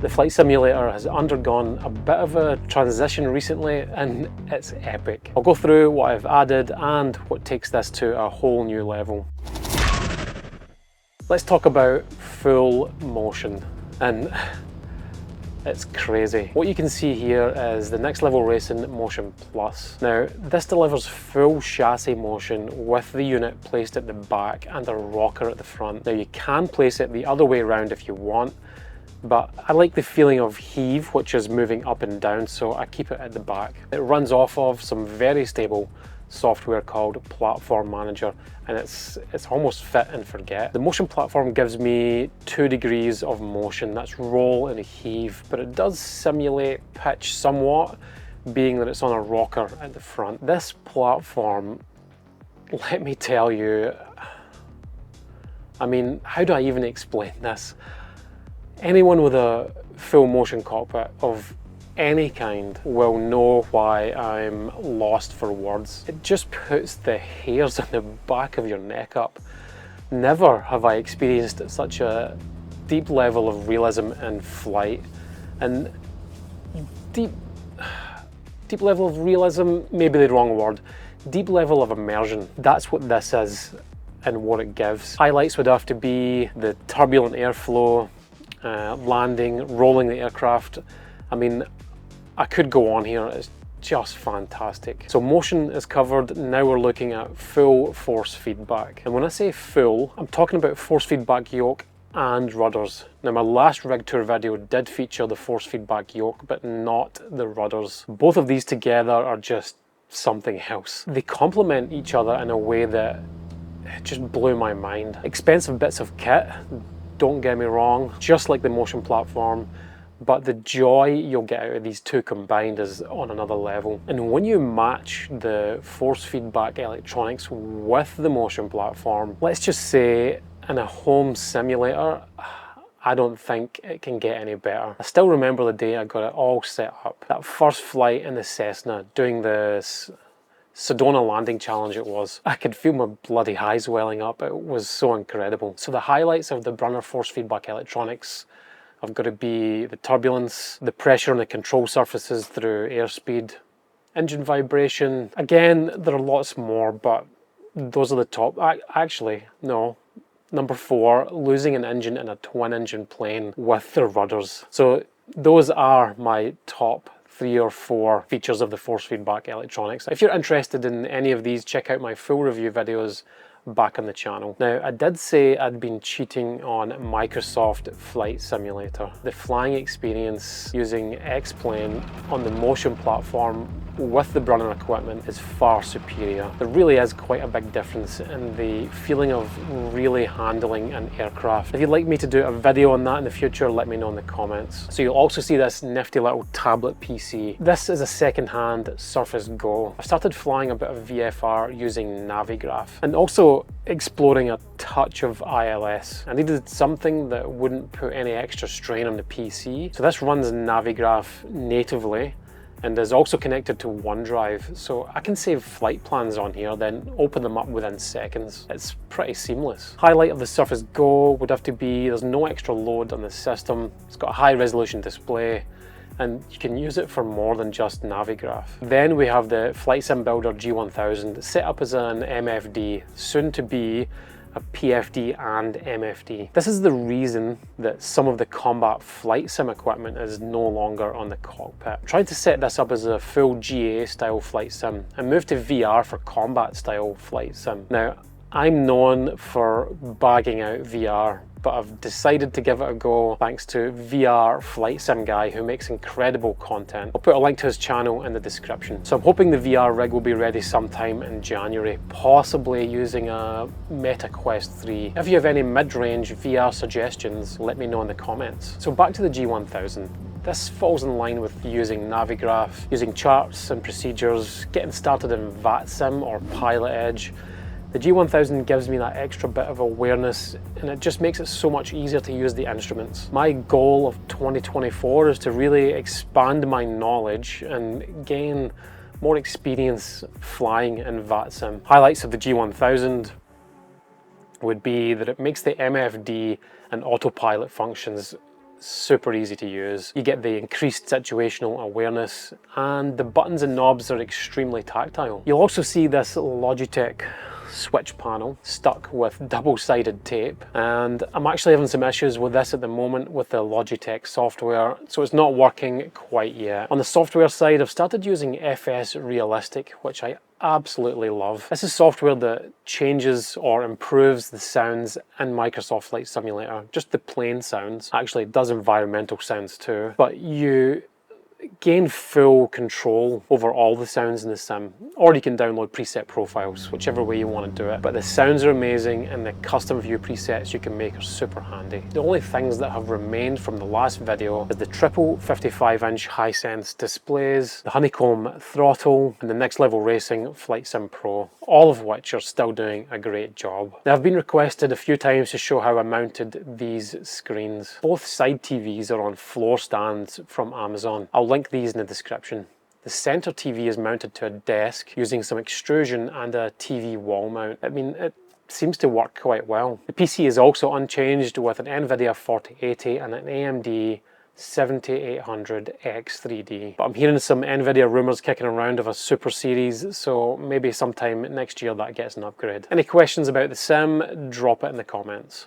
The flight simulator has undergone a bit of a transition recently and it's epic. I'll go through what I've added and what takes this to a whole new level. Let's talk about full motion, and it's crazy. What you can see here is the Next Level Racing Motion Plus. Now, this delivers full chassis motion with the unit placed at the back and a rocker at the front. Now, you can place it the other way around if you want, but I like the feeling of heave, which is moving up and down, so I keep it at the back. It runs off of some very stable software called Platform Manager, and it's almost fit and forget. The motion platform gives me 2 degrees of motion, that's roll and heave, but it does simulate pitch somewhat, being that it's on a rocker at the front. This platform, let me tell you, I mean, how do I even explain this? Anyone with a full motion cockpit of any kind will know why I'm lost for words. It just puts the hairs on the back of your neck up. Never have I experienced such a deep level of realism in flight, and deep level of realism, maybe the wrong word, deep level of immersion. That's what this is and what it gives. Highlights would have to be the turbulent airflow, landing, rolling the aircraft. I mean, I could go on here, it's just fantastic. So motion is covered, now we're looking at full force feedback. And when I say full, I'm talking about force feedback yoke and rudders. Now, my last rig tour video did feature the force feedback yoke, but not the rudders. Both of these together are just something else. They complement each other in a way that just blew my mind. Expensive bits of kit, don't get me wrong, just like the motion platform, but the joy you'll get out of these two combined is on another level. And when you match the force feedback electronics with the motion platform, let's just say in a home simulator, I don't think it can get any better. I still remember the day I got it all set up. That first flight in the Cessna, doing this Sedona landing challenge it was. I could feel my bloody eyes welling up. It was so incredible. So the highlights of the Brunner force feedback electronics have got to be the turbulence, the pressure on the control surfaces through airspeed, engine vibration. Again, there are lots more, but those are the top. Actually, no. Number 4, losing an engine in a twin engine plane with the rudders. So those are my top 3 or 4 features of the force feedback electronics. If you're interested in any of these, check out my full review videos back on the channel. Now, I did say I'd been cheating on Microsoft Flight Simulator. The flying experience using X-Plane on the motion platform with the Brunner equipment is far superior. There really is quite a big difference in the feeling of really handling an aircraft. If you'd like me to do a video on that in the future, let me know in the comments. So you'll also see this nifty little tablet PC. This is a second-hand Surcae Go. I started flying a bit of VFR using Navigraph and also exploring a touch of ILS. I needed something that wouldn't put any extra strain on the PC. So this runs Navigraph natively and is also connected to OneDrive, so I can save flight plans on here, then open them up within seconds. It's pretty seamless. Highlight of the Surcae Go would have to be there's no extra load on the system. It's got a high resolution display, and you can use it for more than just Navigraph. Then we have the Flightsimbuilder G1000, set up as an MFD, soon to be a PFD and MFD. This is the reason that some of the combat flight sim equipment is no longer on the cockpit. I tried to set this up as a full GA style flight sim and moved to VR for combat style flight sim. Now, I'm known for bagging out VR, but I've decided to give it a go thanks to VR Flight Sim guy who makes incredible content. I'll put a link to his channel in the description. So I'm hoping the VR rig will be ready sometime in January, possibly using a Meta Quest 3. If you have any mid-range VR suggestions, let me know in the comments. So back to the G1000. This falls in line with using Navigraph, using charts and procedures, getting started in VATSIM or Pilot Edge. The G1000 gives me that extra bit of awareness, and it just makes it so much easier to use the instruments. My goal of 2024 is to really expand my knowledge and gain more experience flying in VATSIM. Highlights of the G1000 would be that it makes the MFD and autopilot functions super easy to use. You get the increased situational awareness, and the buttons and knobs are extremely tactile. You'll also see this Logitech switch panel stuck with double-sided tape, and I'm actually having some issues with this at the moment with the Logitech software, so it's not working quite yet. On the software side, I've started using FS Realistic, which I absolutely love. This is software that changes or improves the sounds in Microsoft Flight Simulator, just the plain sounds. Actually, it does environmental sounds too, but you gain full control over all the sounds in the sim, or you can download preset profiles, whichever way you want to do it. But the sounds are amazing, and the custom view presets you can make are super handy. The only things that have remained from the last video is the triple 55-inch Hisense displays, the honeycomb throttle, and the Next Level Racing Flight Sim Pro, all of which are still doing a great job. Now, I've been requested a few times to show how I mounted these screens. Both side TVs are on floor stands from Amazon. I'll link these in the description. The center TV is mounted to a desk using some extrusion and a TV wall mount. I mean, it seems to work quite well. The PC is also unchanged with an NVIDIA 4080 and an AMD 7800X3D. But I'm hearing some NVIDIA rumours kicking around of a Super Series, so maybe sometime next year that gets an upgrade. Any questions about the sim, drop it in the comments.